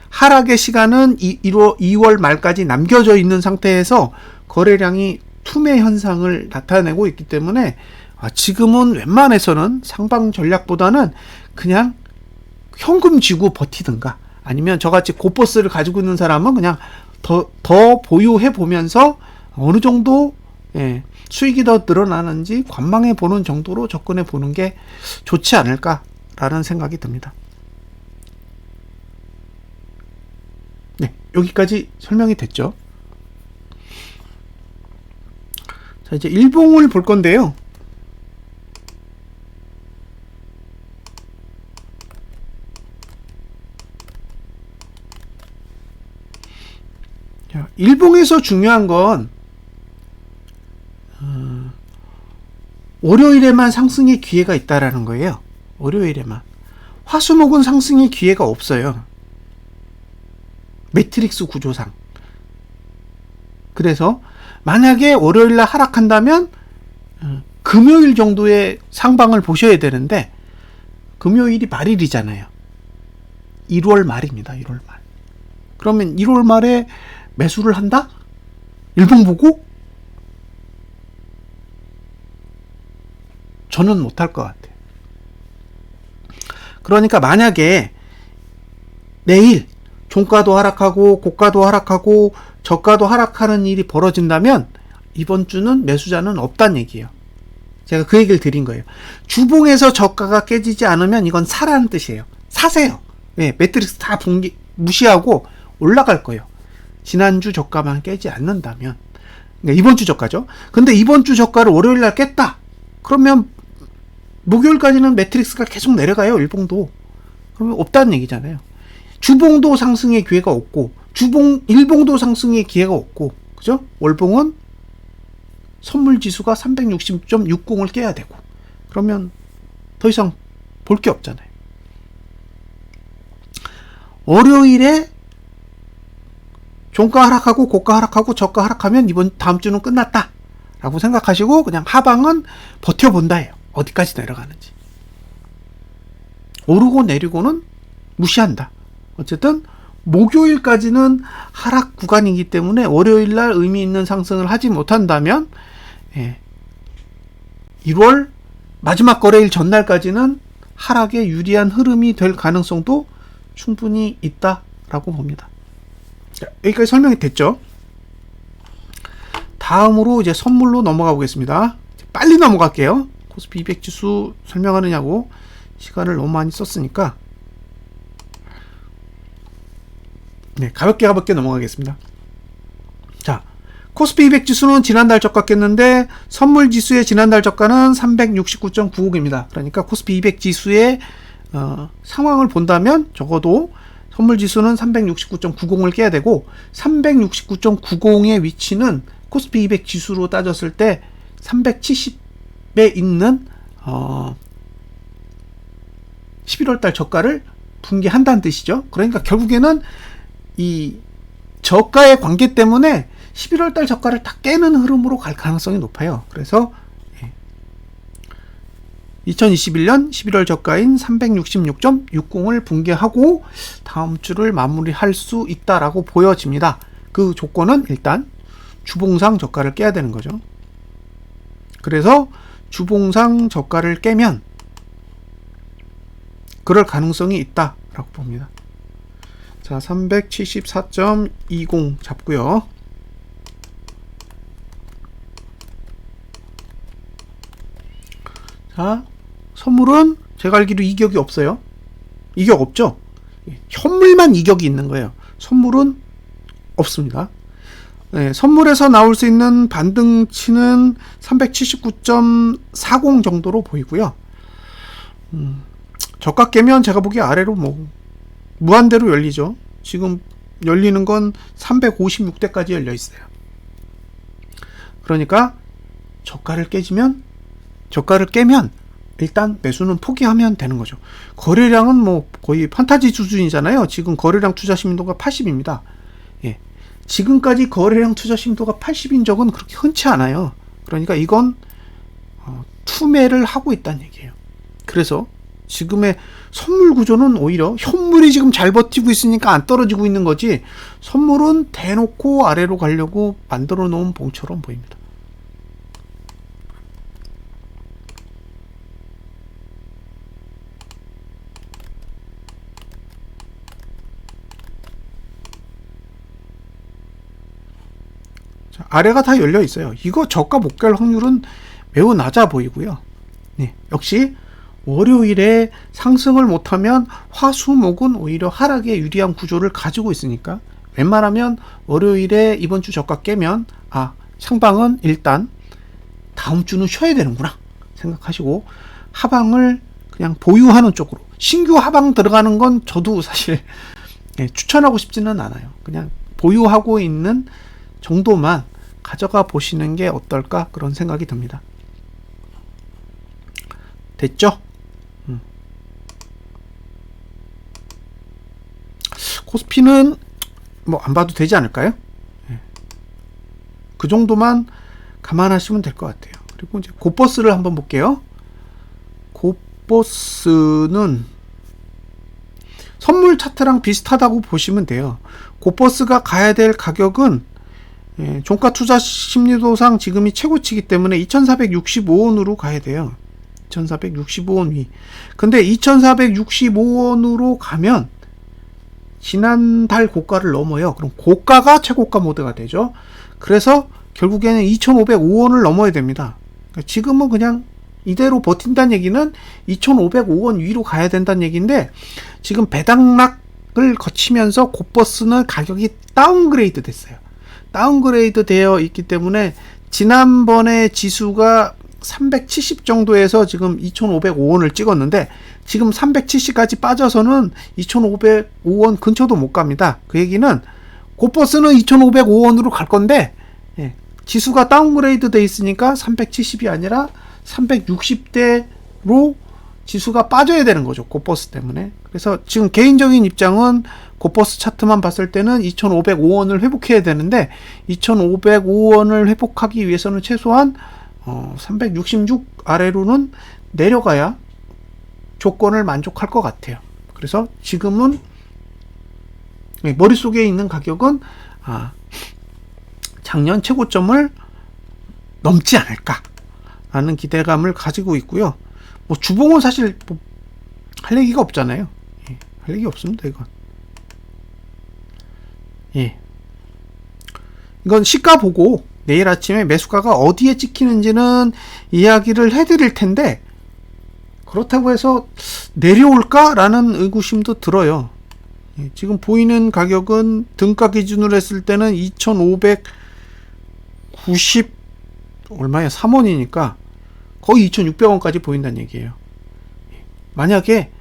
하락의 시간은 2월 말까지 남겨져 있는 상태에서 거래량이 투매 현상을 나타내고 있기 때문에 지금은 웬만해서는 상방 전략보다는 그냥 현금 쥐고 버티든가 아니면 저같이 고버스를 가지고 있는 사람은 그냥 더 보유해 보면서 어느 정도 수익이 더 늘어나는지 관망해 보는 정도로 접근해 보는 게 좋지 않을까라는 생각이 듭니다. 네, 여기까지 설명이 됐죠. 자, 이제 일봉을 볼 건데요. 자, 일봉에서 중요한 건 월요일에만 상승의 기회가 있다라는 거예요. 월요일에만. 화수목은 상승의 기회가 없어요. 매트릭스 구조상. 그래서 만약에 월요일날 하락한다면 금요일 정도의 상방을 보셔야 되는데 금요일이 말일이잖아요. 1월 말입니다. 1월 말. 그러면 1월 말에 매수를 한다? 일봉 보고? 저는 못할 것 같아요. 그러니까 만약에 내일 종가도 하락하고 고가도 하락하고 저가도 하락하는 일이 벌어진다면 이번 주는 매수자는 없다는 얘기예요. 제가 그 얘기를 드린 거예요. 주봉에서 저가가 깨지지 않으면 이건 사라는 뜻이에요. 사세요. 매트릭스 다 무시하고 올라갈 거예요. 지난주 저가만 깨지 않는다면. 그러니까 이번 주 저가죠. 근데 이번 주 저가를 월요일 날 깼다. 그러면 목요일까지는 매트릭스가 계속 내려가요. 일봉도. 그러면 없다는 얘기잖아요. 주봉도 상승의 기회가 없고 일봉도 상승의 기회가 없고 그죠? 월봉은 선물지수가 360.60을 깨야 되고 그러면 더 이상 볼 게 없잖아요. 월요일에 종가 하락하고 고가 하락하고 저가 하락하면 다음 주는 끝났다 라고 생각하시고 그냥 하방은 버텨본다예요. 어디까지 내려가는지. 오르고 내리고는 무시한다. 어쨌든 목요일까지는 하락 구간이기 때문에 월요일날 의미 있는 상승을 하지 못한다면 1월 마지막 거래일 전날까지는 하락에 유리한 흐름이 될 가능성도 충분히 있다라고 봅니다. 자, 여기까지 설명이 됐죠? 다음으로 이제 선물로 넘어가 보겠습니다. 빨리 넘어갈게요. 코스피 200 지수 설명하느냐고 시간을 너무 많이 썼으니까 가볍게 넘어가겠습니다. 자, 코스피 200 지수는 지난달 저가 깼는데 선물 지수의 지난달 저가는 369.95입니다. 그러니까 코스피 200 지수의 상황을 본다면 적어도 선물 지수는 369.90을 깨야 되고 369.90의 위치는 코스피 200 지수로 따졌을 때 370에 있는 11월달 저가를 붕괴한다는 뜻이죠. 그러니까 결국에는 이 저가의 관계 때문에 11월달 저가를 다 깨는 흐름으로 갈 가능성이 높아요. 그래서 2021년 11월 저가인 366.60을 붕괴하고 다음 주를 마무리할 수 있다라고 보여집니다. 그 조건은 일단 주봉상 저가를 깨야 되는 거죠. 그래서 주봉상 저가를 깨면 그럴 가능성이 있다라고 봅니다. 자, 374.20 잡고요. 자, 선물은 제가 알기로 이격이 없어요. 이격 없죠? 현물만 이격이 있는 거예요. 선물은 없습니다. 선물에서 나올 수 있는 반등치는 379.40 정도로 보이고요. 저가 깨면 제가 보기에 아래로 무한대로 열리죠. 지금 열리는 건 356대까지 열려 있어요. 그러니까 저가를 깨면 일단 매수는 포기하면 되는 거죠. 거래량은 거의 판타지 수준이잖아요. 지금 거래량 투자 심도가 80입니다. 지금까지 거래량 투자 심도가 80인 적은 그렇게 흔치 않아요. 그러니까 이건 투매를 하고 있다는 얘기예요. 그래서 지금의 선물 구조는 오히려 현물이 지금 잘 버티고 있으니까 안 떨어지고 있는 거지, 선물은 대놓고 아래로 가려고 만들어 놓은 봉처럼 보입니다. 자, 아래가 다 열려 있어요. 이거 저가 못 갈 확률은 매우 낮아 보이고요. 역시 월요일에 상승을 못하면 화수목은 오히려 하락에 유리한 구조를 가지고 있으니까 웬만하면 월요일에 이번 주 저가 깨면 상방은 일단 다음 주는 쉬어야 되는구나 생각하시고 하방을 그냥 보유하는 쪽으로, 신규 하방 들어가는 건 저도 사실 추천하고 싶지는 않아요. 그냥 보유하고 있는 정도만 가져가 보시는 게 어떨까 그런 생각이 듭니다. 됐죠? 코스피는 안 봐도 되지 않을까요? 그 정도만 감안하시면 될 것 같아요. 그리고 이제 고버스를 한번 볼게요. 고버스는 선물 차트랑 비슷하다고 보시면 돼요. 고버스가 가야 될 가격은 종가 투자 심리도상 지금이 최고치이기 때문에 2465원으로 가야 돼요. 2465원 위. 근데 2465원으로 가면 지난달 고가를 넘어요. 그럼 고가가 최고가 모드가 되죠. 그래서 결국에는 2505원을 넘어야 됩니다. 그러니까 지금은 그냥 이대로 버틴다는 얘기는 2505원 위로 가야 된다는 얘기인데, 지금 배당락을 거치면서 고버스는 가격이 다운그레이드 됐어요. 다운그레이드 되어 있기 때문에 지난번에 지수가 370 정도에서 지금 2505원을 찍었는데 지금 370까지 빠져서는 2505원 근처도 못 갑니다. 그 얘기는 고버스는 2505원으로 갈 건데 지수가 다운그레이드 돼 있으니까 370이 아니라 360대로 지수가 빠져야 되는 거죠. 고버스 때문에. 그래서 지금 개인적인 입장은 고버스 차트만 봤을 때는 2505원을 회복해야 되는데 2505원을 회복하기 위해서는 최소한 366 아래로는 내려가야 조건을 만족할 것 같아요. 그래서 지금은 머릿속에 있는 가격은 작년 최고점을 넘지 않을까라는 기대감을 가지고 있고요. 뭐 주봉은 사실 할 얘기가 없잖아요. 할 얘기 없습니다. 이건 시가 보고 내일 아침에 매수가가 어디에 찍히는지는 이야기를 해드릴 텐데, 그렇다고 해서 내려올까라는 의구심도 들어요. 지금 보이는 가격은 등가 기준으로 했을 때는 2,590 얼마야? 3원이니까 거의 2,600원까지 보인다는 얘기예요. 만약에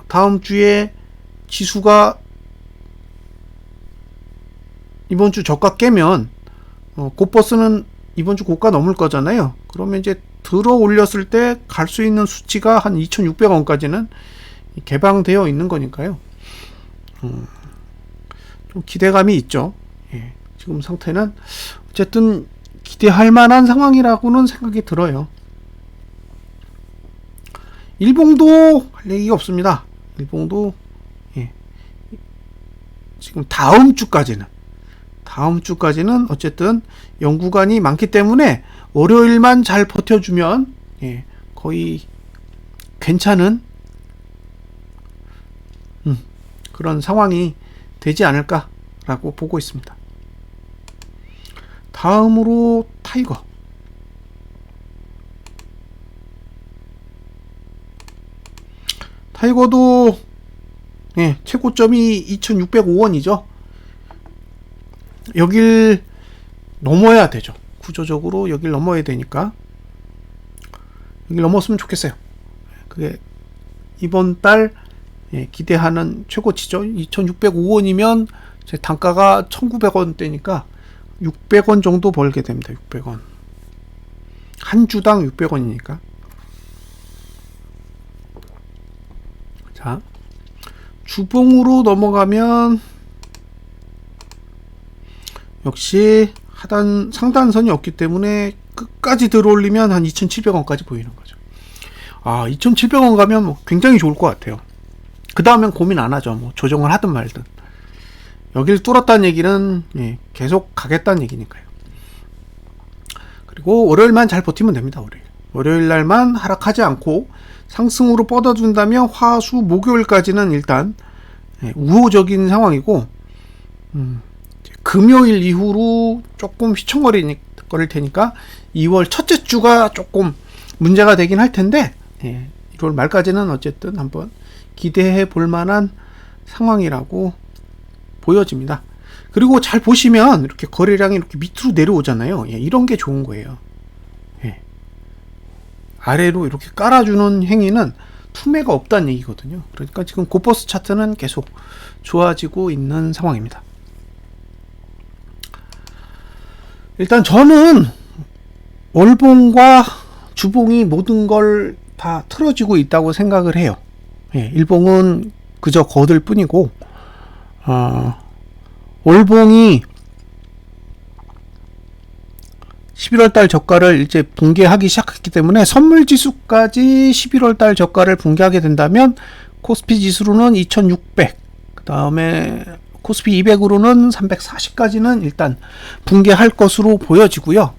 다음 주에 지수가 이번 주 저가 깨면 고버스는 이번 주 고가 넘을 거잖아요. 그러면 이제 들어 올렸을 때 갈 수 있는 수치가 한 2,600원까지는 개방되어 있는 거니까요. 좀 기대감이 있죠. 지금 상태는 어쨌든 기대할 만한 상황이라고는 생각이 들어요. 일봉도 할 얘기가 없습니다. 일봉도 지금 다음 주까지는 어쨌든 연구관이 많기 때문에 월요일만 잘 버텨주면 거의 괜찮은 그런 상황이 되지 않을까라고 보고 있습니다. 다음으로 타이거. 타이거도 최고점이 2,605원이죠. 여길 넘어야 되죠. 구조적으로 여길 넘어야 되니까 여길 넘었으면 좋겠어요. 그게 이번 달 기대하는 최고치죠. 2,605원이면 제 단가가 1,900원대니까 600원 정도 벌게 됩니다. 600원. 한 주당 600원이니까. 자, 주봉으로 넘어가면 역시 상단선이 없기 때문에 끝까지 들어올리면 한 2,700원까지 보이는 거죠. 2,700원 가면 뭐 굉장히 좋을 것 같아요. 그 다음엔 고민 안 하죠. 뭐 조정을 하든 말든. 여길 뚫었다는 얘기는 계속 가겠다는 얘기니까요. 그리고 월요일만 잘 버티면 됩니다. 월요일 날만 하락하지 않고 상승으로 뻗어준다면 화수 목요일까지는 일단 우호적인 상황이고, 금요일 이후로 조금 휘청거릴 테니까 2월 첫째 주가 조금 문제가 되긴 할 텐데 1월 말까지는 어쨌든 한번 기대해 볼 만한 상황이라고 보여집니다. 그리고 잘 보시면 이렇게 거래량이 이렇게 밑으로 내려오잖아요. 이런 게 좋은 거예요. 아래로 이렇게 깔아주는 행위는 투매가 없다는 얘기거든요. 그러니까 지금 고버스 차트는 계속 좋아지고 있는 상황입니다. 일단 저는 월봉과 주봉이 모든 걸 다 틀어지고 있다고 생각을 해요. 일봉은 그저 거들 뿐이고, 월봉이 11월달 저가를 이제 붕괴하기 시작했기 때문에 선물지수까지 11월달 저가를 붕괴하게 된다면 코스피 지수로는 2600, 그 다음에 코스피 200으로는 340까지는 일단 붕괴할 것으로 보여지고요.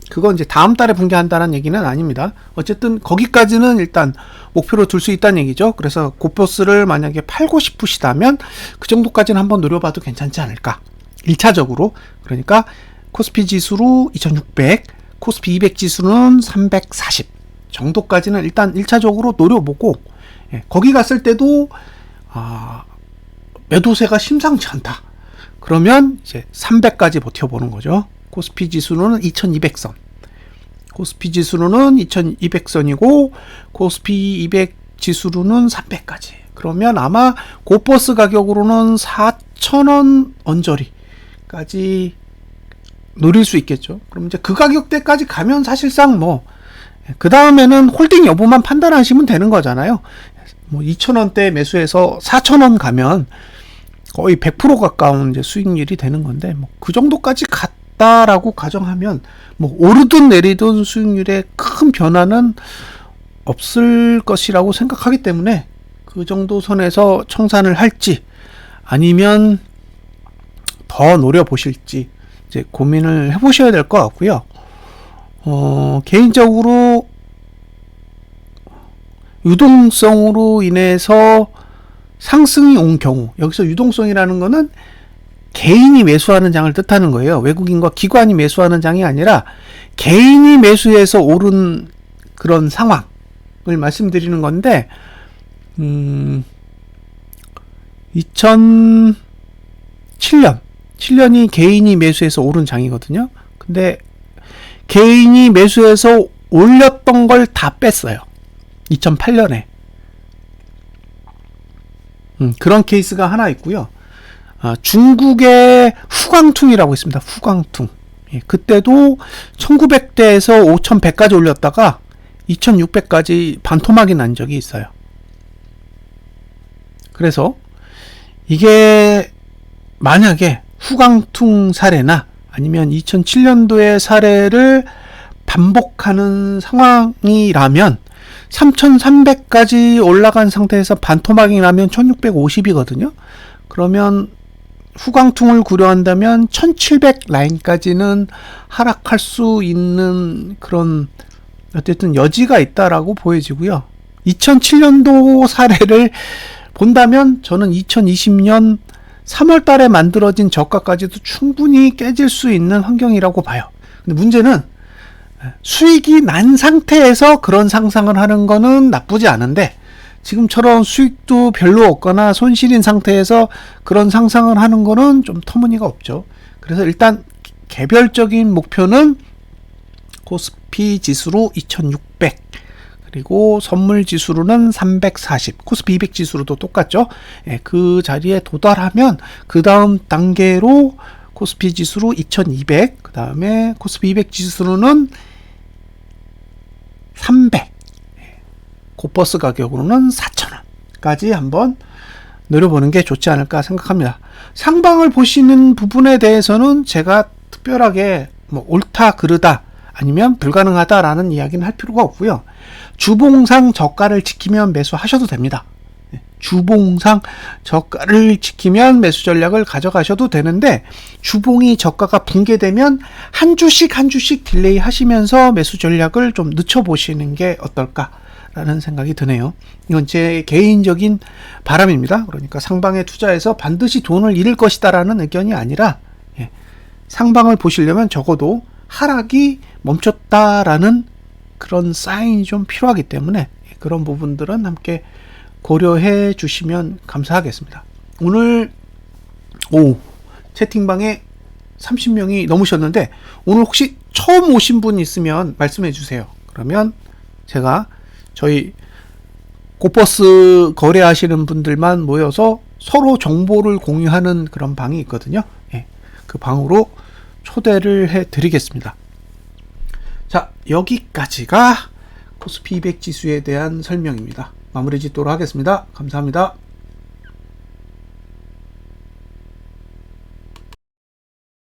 그건 이제 다음 달에 붕괴한다는 얘기는 아닙니다. 어쨌든 거기까지는 일단 목표로 둘 수 있다는 얘기죠. 그래서 고버스를 만약에 팔고 싶으시다면 그 정도까지는 한번 노려봐도 괜찮지 않을까. 1차적으로. 그러니까 코스피 지수로 2600, 코스피 200 지수는 340 정도까지는 일단 1차적으로 노려보고, 거기 갔을 때도 매도세가 심상치 않다. 그러면 이제 300까지 버텨보는 거죠. 코스피 지수로는 2200선. 코스피 지수로는 2200선이고, 코스피 200 지수로는 300까지. 그러면 아마 고버스 가격으로는 4,000원 언저리까지 노릴 수 있겠죠. 그럼 이제 그 가격대까지 가면 사실상 그 다음에는 홀딩 여부만 판단하시면 되는 거잖아요. 2,000원대 매수해서 4,000원 가면 거의 100% 가까운 이제 수익률이 되는 건데, 그 정도까지 갔다라고 가정하면 오르든 내리든 수익률에 큰 변화는 없을 것이라고 생각하기 때문에 그 정도 선에서 청산을 할지 아니면 더 노려보실지 이제 고민을 해보셔야 될 것 같고요. 개인적으로 유동성으로 인해서 상승이 온 경우, 여기서 유동성이라는 거는 개인이 매수하는 장을 뜻하는 거예요. 외국인과 기관이 매수하는 장이 아니라 개인이 매수해서 오른 그런 상황을 말씀드리는 건데 2007년이 개인이 매수해서 오른 장이거든요. 근데 개인이 매수해서 올렸던 걸 다 뺐어요. 2008년에. 그런 케이스가 하나 있고요. 중국의 후광퉁이라고 있습니다. 후광퉁. 예, 그때도 1900대에서 5100까지 올렸다가 2600까지 반토막이 난 적이 있어요. 그래서 이게 만약에 후광퉁 사례나 아니면 2007년도의 사례를 반복하는 상황이라면 3300까지 올라간 상태에서 반토막이 나면 1650이거든요. 그러면 후광퉁을 고려한다면 1700 라인까지는 하락할 수 있는 그런 어쨌든 여지가 있다라고 보여지고요. 2007년도 사례를 본다면 저는 2020년 3월 달에 만들어진 저가까지도 충분히 깨질 수 있는 환경이라고 봐요. 근데 문제는 수익이 난 상태에서 그런 상상을 하는 거는 나쁘지 않은데 지금처럼 수익도 별로 없거나 손실인 상태에서 그런 상상을 하는 거는 좀 터무니가 없죠. 그래서 일단 개별적인 목표는 코스피 지수로 2600 그리고 선물 지수로는 340 코스피 200 지수로도 똑같죠. 예, 그 자리에 도달하면 그 다음 단계로 코스피 지수로 2200 그 다음에 코스피 200 지수로는 300 고버스 가격으로는 4,000원까지 한번 노려보는 게 좋지 않을까 생각합니다. 상방을 보시는 부분에 대해서는 제가 특별하게 뭐 옳다 그르다 아니면 불가능하다라는 이야기는 할 필요가 없고요. 주봉상 저가를 지키면 매수하셔도 됩니다. 주봉상 저가를 지키면 매수 전략을 가져가셔도 되는데 주봉이 저가가 붕괴되면 한 주씩 한 주씩 딜레이 하시면서 매수 전략을 좀 늦춰보시는 게 어떨까라는 생각이 드네요. 이건 제 개인적인 바람입니다. 그러니까 상방에 투자해서 반드시 돈을 잃을 것이다라는 의견이 아니라 상방을 보시려면 적어도 하락이 멈췄다라는 그런 사인이 좀 필요하기 때문에 그런 부분들은 함께 고려해 주시면 감사하겠습니다. 오늘 채팅방에 30명이 넘으셨는데 오늘 혹시 처음 오신 분 있으면 말씀해 주세요. 그러면 제가 저희 고버스 거래하시는 분들만 모여서 서로 정보를 공유하는 그런 방이 있거든요. 그 방으로 초대를 해 드리겠습니다. 자, 여기까지가 코스피 200 지수에 대한 설명입니다. 마무리 짓도록 하겠습니다. 감사합니다.